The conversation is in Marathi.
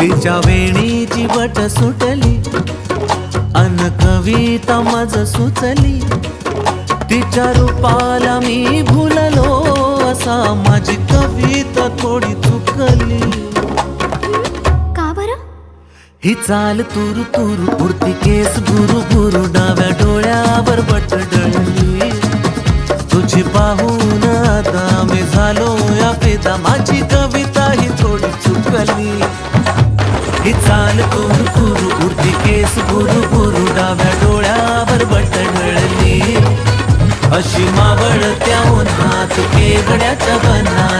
तिच्या वेणीची वट सुटली अन कविता मज सुचली, तिच्या रूपाला मी भुललो असा माझी कविता थोडी चुकली. का बरं? ही चाल तुरु तुरु उडती केस गुरु गुरु डाव्या डोळ्यावर बट डळली, तुझी पाहून आता मी झालो या फिदा, माझी कविता ही थोडी चुकली. ही चाल तुरु तुरु उडती केस गुरु गुरु डाव्या डोळ्यावर बट डळली, अशी मावळत्या उन्हात केवड्याच्या बनात